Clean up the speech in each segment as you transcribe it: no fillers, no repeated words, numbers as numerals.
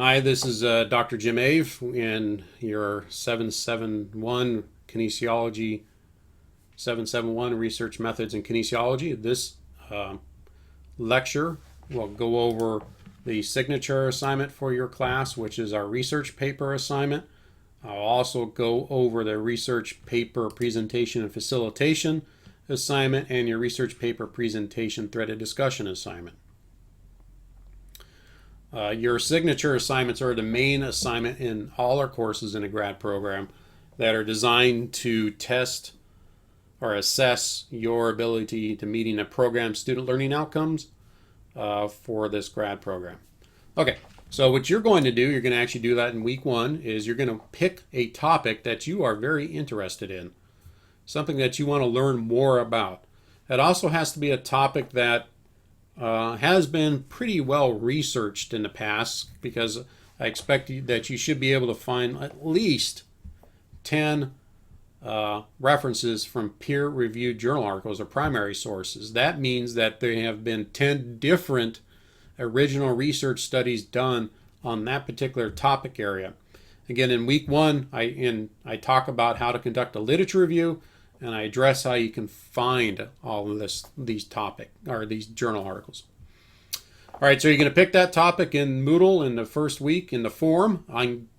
Hi, this is Dr. Jim Ave in your 771 Kinesiology, 771 Research Methods in Kinesiology. This uh, lecture will go over the signature assignment for your class, which is our research paper assignment. I'll also go over the research paper presentation and facilitation assignment and your research paper presentation threaded discussion assignment. Your signature assignments are the main assignment in all our courses in a grad program that are designed to test or assess your ability to meeting a program's student learning outcomes for this grad program. Okay, so what you're going to do, you're going to actually do that in week one, is you're going to pick a topic that you are very interested in, something that you want to learn more about. It also has to be a topic that has been pretty well researched in the past, because I expect that you should be able to find at least 10 references from peer-reviewed journal articles or primary sources. That means that there have been 10 different original research studies done on that particular topic area. Again, in week one, I talk about how to conduct a literature review, and I address how you can find all of these journal articles. All right, so you're going to pick that topic in Moodle in the first week in the forum.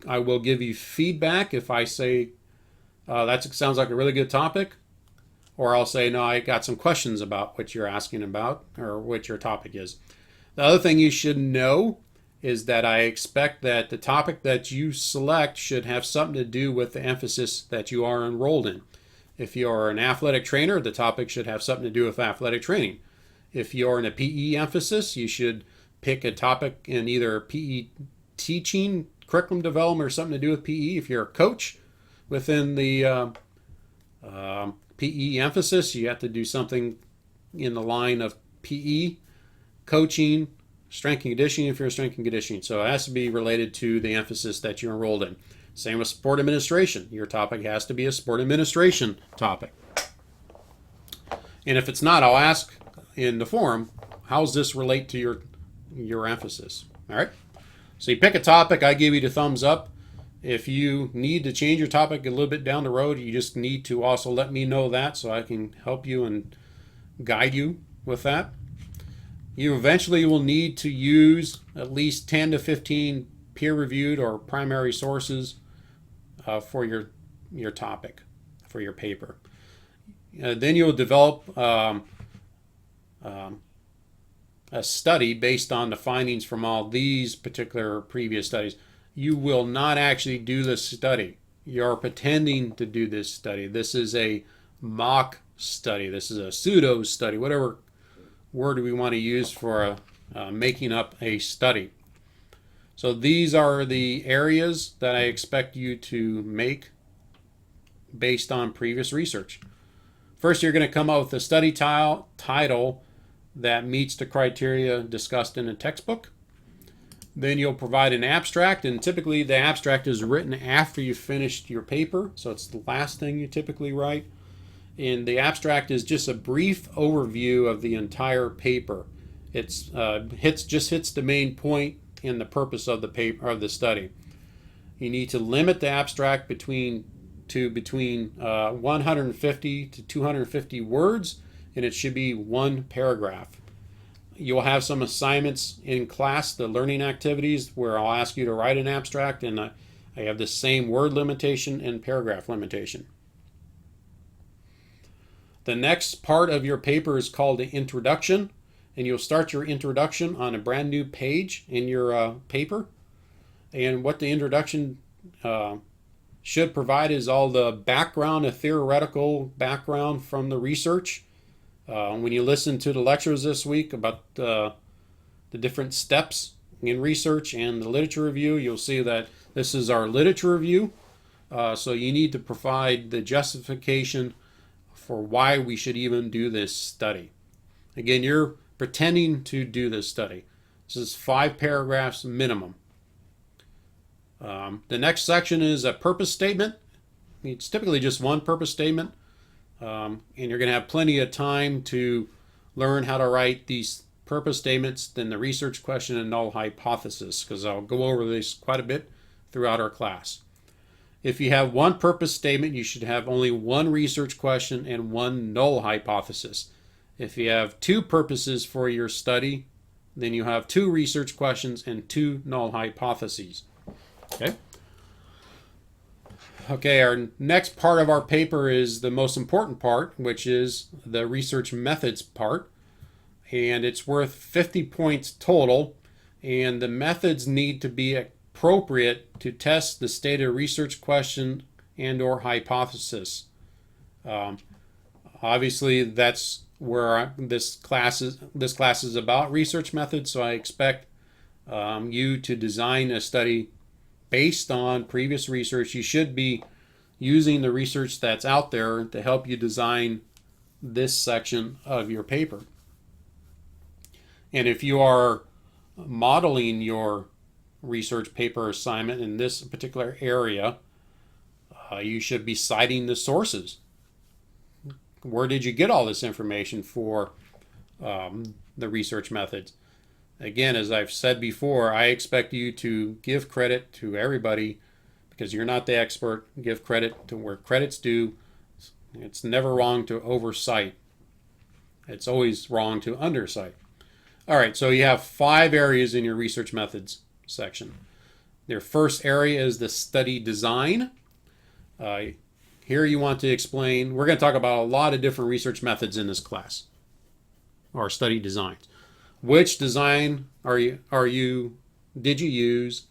I will give you feedback if I say that sounds like a really good topic, or I'll say, no, I got some questions about what you're asking about or what your topic is. The other thing you should know is that I expect that the topic that you select should have something to do with the emphasis that you are enrolled in. If you're an athletic trainer, the topic should have something to do with athletic training. If you're in a PE emphasis, you should pick a topic in either PE teaching, curriculum development, or something to do with PE. If you're a coach within the PE emphasis, you have to do something in the line of PE, coaching, strength and conditioning if you're a strength and conditioning. So it has to be related to the emphasis that you're enrolled in. Same with sport administration. Your topic has to be a sport administration topic. And if it's not, I'll ask in the forum, how does this relate to your emphasis? All right. So you pick a topic, I give you the thumbs up. If you need to change your topic a little bit down the road, you just need to also let me know that so I can help you and guide you with that. You eventually will need to use at least 10 to 15 peer-reviewed or primary sources for your topic, for your paper. Then you'll develop a study based on the findings from all these particular previous studies. You will not actually do this study. You're pretending to do this study. This is a mock study. This is a pseudo study, whatever word we want to use for making up a study. So these are the areas that I expect you to make based on previous research. First, you're going to come up with a study title that meets the criteria discussed in the textbook. Then you'll provide an abstract, and typically the abstract is written after you've finished your paper, so it's the last thing you typically write. And the abstract is just a brief overview of the entire paper. It's just hits the main point in the purpose of the paper of the study. You need to limit the abstract between 150 to 250 words, and it should be one paragraph. You'll have some assignments in class, the learning activities, where I'll ask you to write an abstract, and I have the same word limitation and paragraph limitation. The next part of your paper is called the introduction, and you'll start your introduction on a brand new page in your paper. And what the introduction should provide is all the background, a theoretical background from the research. When you listen to the lectures this week about the different steps in research and the literature review, you'll see that this is our literature review. So you need to provide the justification for why we should even do this study. Again, you're pretending to do this study. This is 5 paragraphs minimum. The next section is a purpose statement. It's typically just one purpose statement, and you're going to have plenty of time to learn how to write these purpose statements, then the research question, and null hypothesis, because I'll go over this quite a bit throughout our class. If you have one purpose statement, you should have only one research question and one null hypothesis. If you have two purposes for your study, then you have two research questions and two null hypotheses. Okay? Okay, our next part of our paper is the most important part, which is the research methods part. And it's worth 50 points total. And the methods need to be appropriate to test the stated research question and or hypothesis. Obviously, that's where this class is about research methods. So I expect you to design a study based on previous research. You should be using the research that's out there to help you design this section of your paper. And if you are modeling your research paper assignment in this particular area, you should be citing the sources. Where did you get all this information for the research methods? Again, as I've said before, I expect you to give credit to everybody because you're not the expert. Give credit to where credit's due. It's never wrong to oversight. It's always wrong to undercite. All right, so you have 5 areas in your research methods section. Your first area is the study design. Here you want to explain, we're going to talk about a lot of different research methods in this class, or study designs. Which design did you use,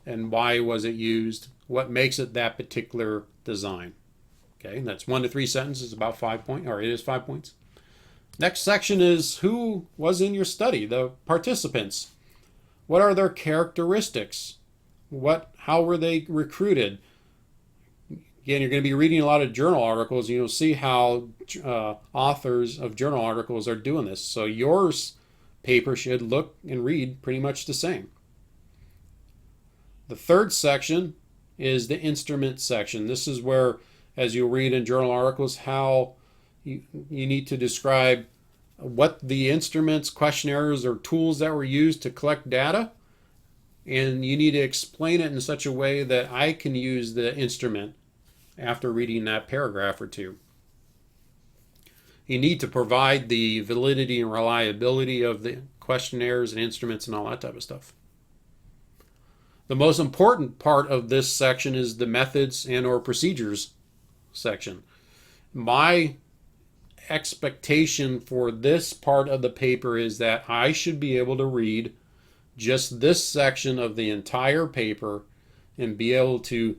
and why was it used? What makes it that particular design? Okay, that's 1 to 3 sentences, about 5 points, or it is 5 points. Next section is who was in your study, the participants. What are their characteristics? How were they recruited? Again, you're going to be reading a lot of journal articles, and you'll see how authors of journal articles are doing this. So yours paper should look and read pretty much the same. The third section is the instrument section. This is where, as you'll read in journal articles, how you need to describe what the instruments, questionnaires, or tools that were used to collect data. And you need to explain it in such a way that I can use the instrument after reading that paragraph or two. You need to provide the validity and reliability of the questionnaires and instruments and all that type of stuff. The most important part of this section is the methods and or procedures section. My expectation for this part of the paper is that I should be able to read just this section of the entire paper and be able to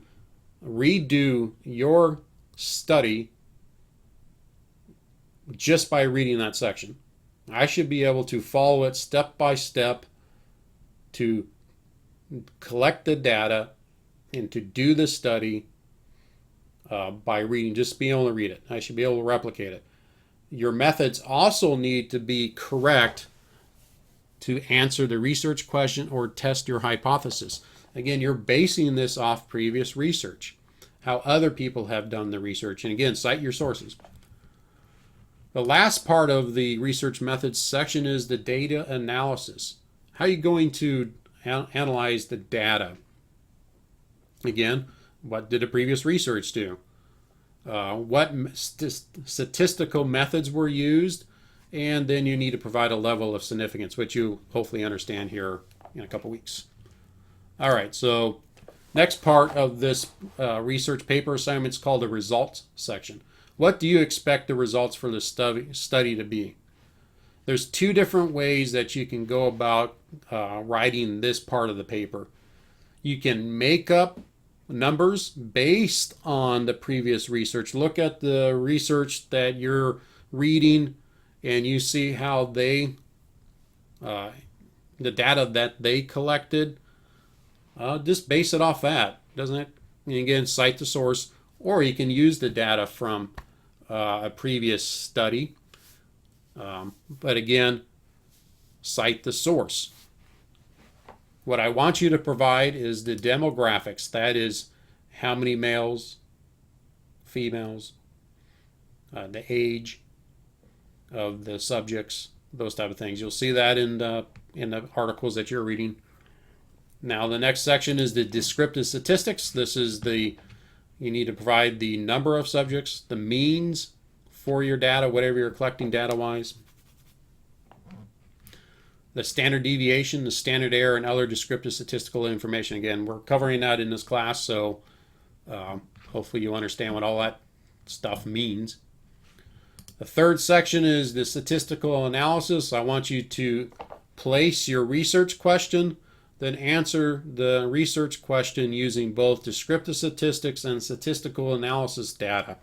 redo your study just by reading that section. I should be able to follow it step by step to collect the data and to do the study by reading, just being able to read it. I should be able to replicate it. Your methods also need to be correct to answer the research question or test your hypothesis. Again, you're basing this off previous research, how other people have done the research. And again, cite your sources. The last part of the research methods section is the data analysis. How are you going to analyze the data? Again, what did the previous research do? What statistical methods were used? And then you need to provide a level of significance, which you hopefully understand here in a couple weeks. All right, so next part of this research paper assignment is called the results section. What do you expect the results for the study to be? There's 2 different ways that you can go about writing this part of the paper. You can make up numbers based on the previous research. Look at the research that you're reading and you see how they, the data that they collected, just base it off that, doesn't it? And again, cite the source, or you can use the data from a previous study. But again, cite the source. What I want you to provide is the demographics. That is how many males, females, the age of the subjects, those type of things. You'll see that in the articles that you're reading. Now the next section is the descriptive statistics. This is you need to provide the number of subjects, the means for your data, whatever you're collecting data-wise, the standard deviation, the standard error, and other descriptive statistical information. Again, we're covering that in this class, so hopefully you understand what all that stuff means. The third section is the statistical analysis. I want you to place your research question, then answer the research question using both descriptive statistics and statistical analysis data.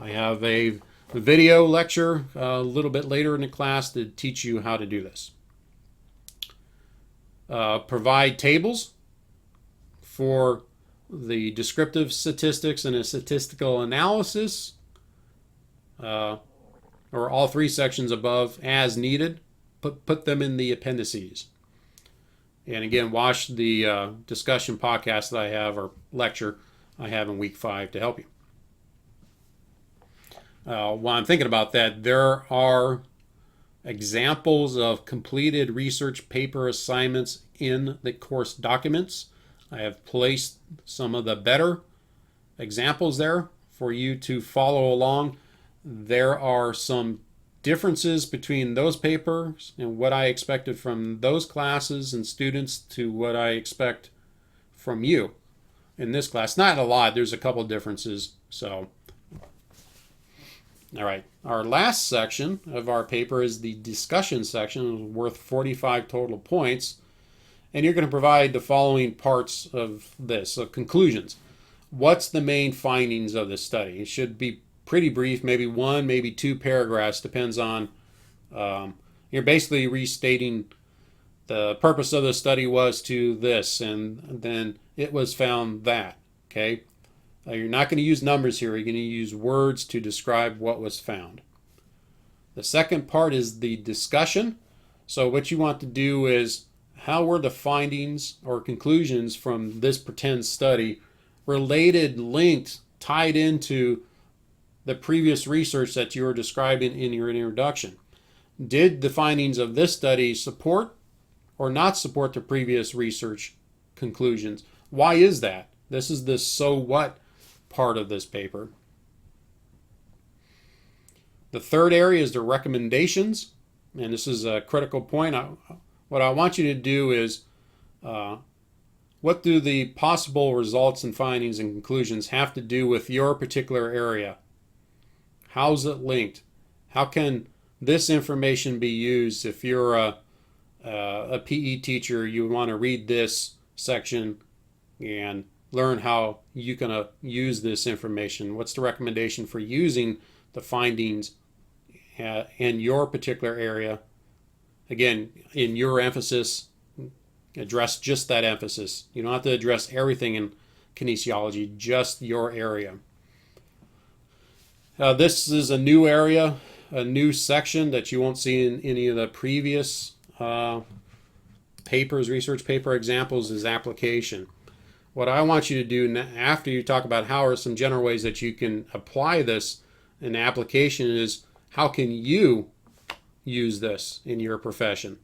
I have a video lecture a little bit later in the class to teach you how to do this. Provide tables for the descriptive statistics and a statistical analysis, or all three sections above as needed. Put them in the appendices. And again, watch the discussion podcast that I have, or lecture I have in week 5 to help you. While I'm thinking about that, there are examples of completed research paper assignments in the course documents. I have placed some of the better examples there for you to follow along. There are some differences between those papers and what I expected from those classes and students to what I expect from you in this class. Not a lot, there's a couple differences. So, all right, our last section of our paper is the discussion section, worth 45 total points. And you're going to provide the following parts of this. So conclusions. What's the main findings of this study? It should be pretty brief, maybe 1, maybe 2 paragraphs, depends on, you're basically restating the purpose of the study was to this, and then it was found that, okay? You're not going to use numbers here, you're going to use words to describe what was found. The second part is the discussion. So what you want to do is, how were the findings or conclusions from this pretend study related, linked, tied into the previous research that you were describing in your introduction? Did the findings of this study support or not support the previous research conclusions? Why is that? This is the so what part of this paper. The third area is the recommendations, and this is a critical point. What I want you to do is, what do the possible results and findings and conclusions have to do with your particular area? How's it linked? How can this information be used? If you're a PE teacher, you want to read this section and learn how you can use this information. What's the recommendation for using the findings in your particular area? Again, in your emphasis, address just that emphasis. You don't have to address everything in kinesiology, just your area. This is a new area, a new section that you won't see in any of the previous papers, research paper examples, is application. What I want you to do after you talk about how are some general ways that you can apply this in application is, how can you use this in your profession?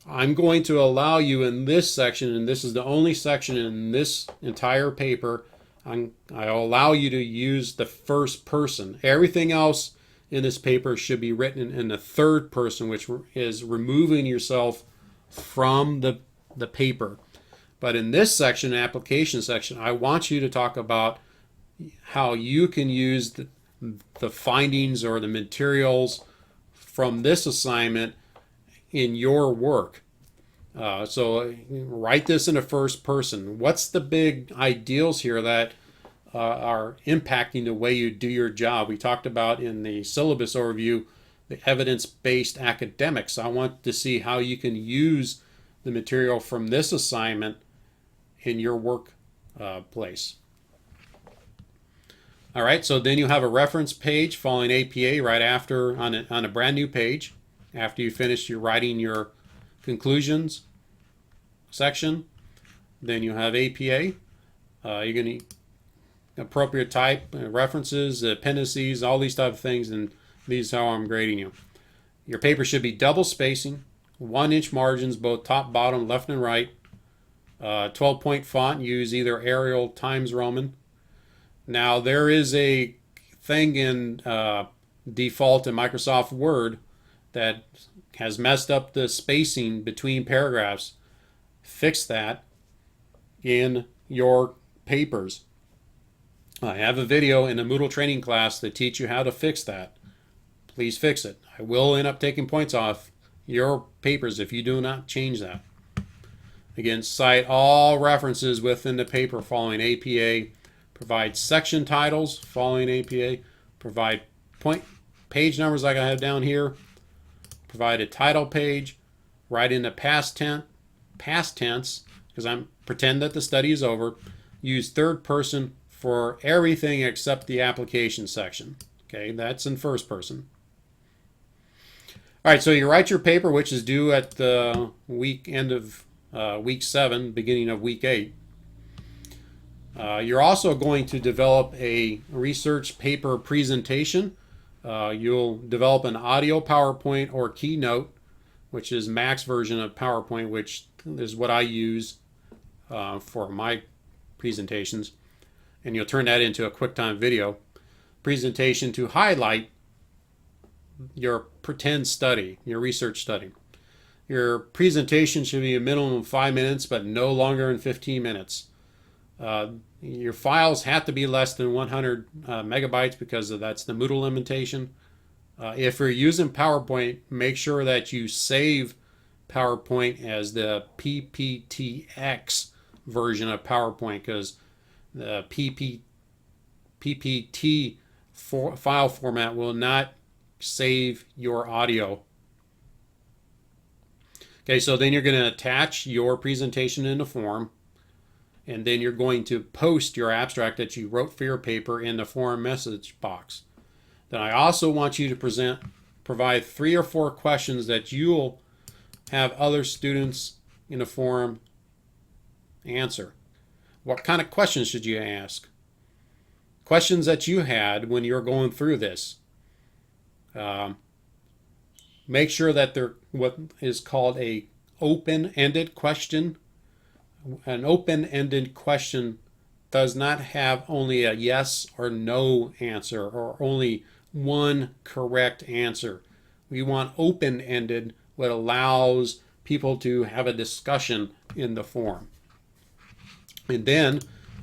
I'm going to allow you in this section, and this is the only section in this entire paper, I'll allow you to use the first person. Everything else in this paper should be written in the third person, which is removing yourself from the paper. But in this section, application section, I want you to talk about how you can use the findings or the materials from this assignment in your work. So write this in the first person. What's the big ideals here that are impacting the way you do your job? We talked about in the syllabus overview the evidence-based academics. I want to see how you can use the material from this assignment in your work place. All right, so then you have a reference page following APA right after on a brand new page after you finish your writing your conclusions section. Then you have APA. You're going to appropriate type, references, appendices, all these type of things, and these are how I'm grading you. Your paper should be double spacing, 1-inch margins, both top, bottom, left, and right. 12-point font. Use either Arial Times Roman. Now, there is a thing in default in Microsoft Word that has messed up the spacing between paragraphs. Fix that in your papers. I have a video in a Moodle training class that teach you how to fix that. Please fix it. I will end up taking points off your papers if you do not change that. Again, cite all references within the paper following APA. Provide section titles following APA. Provide page numbers like I have down here. Provide a title page. Write in the past tense, because I'm pretend that the study is over. Use third person for everything except the application section. Okay, that's in first person. All right, so you write your paper, which is due at the end of week 7, beginning of week 8. You're also going to develop a research paper presentation. You'll develop an audio PowerPoint or Keynote, which is Mac's version of PowerPoint, which is what I use for my presentations. And you'll turn that into a QuickTime video presentation to highlight your pretend study, your research study. Your presentation should be a minimum of 5 minutes, but no longer than 15 minutes. Your files have to be less than 100 megabytes because that's the Moodle limitation. If you're using PowerPoint, make sure that you save PowerPoint as the PPTX version of PowerPoint, because the PPT file format will not save your audio. Okay, so then you're going to attach your presentation in a form, and then you're going to post your abstract that you wrote for your paper in the forum message box. Then I also want you to provide 3 or 4 questions that you'll have other students in the forum answer. What kind of questions should you ask? Questions that you had when you're going through this. Make sure that they're what is called a open-ended question. An open-ended question does not have only a yes or no answer or only one correct answer. We want open-ended, what allows people to have a discussion in the forum. And then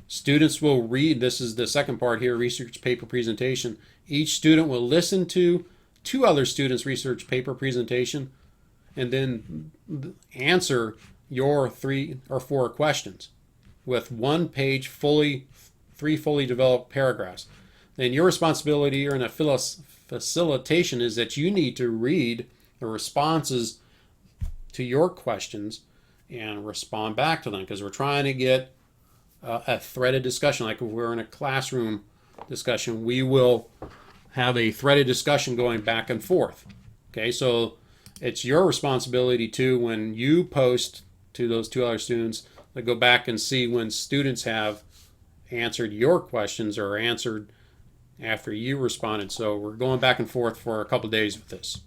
students will read, this is the second part here, research paper presentation. Each student will listen to 2 other students' research paper presentation and then answer your 3 or 4 questions with 1 page 3 fully developed paragraphs. Then your responsibility or in a facilitation is that you need to read the responses to your questions and respond back to them, because we're trying to get a threaded discussion. Like if we're in a classroom discussion, we will have a threaded discussion going back and forth. Okay, so it's your responsibility too, when you post to those 2 other students, to go back and see when students have answered your questions or answered after you responded. So we're going back and forth for a couple days with this.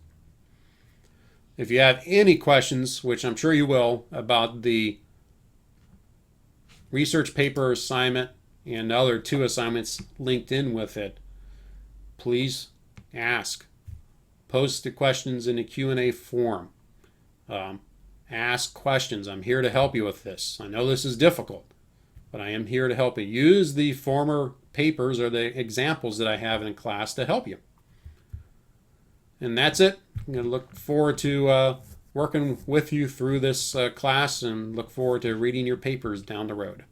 If you have any questions, which I'm sure you will, about the research paper assignment and the other 2 assignments linked in with it, please ask. Post the questions in the Q&A forum. Ask questions. I'm here to help you with this. I know this is difficult, but I am here to help you. Use the former papers or the examples that I have in class to help you. And that's it. I'm going to look forward to working with you through this class, and look forward to reading your papers down the road.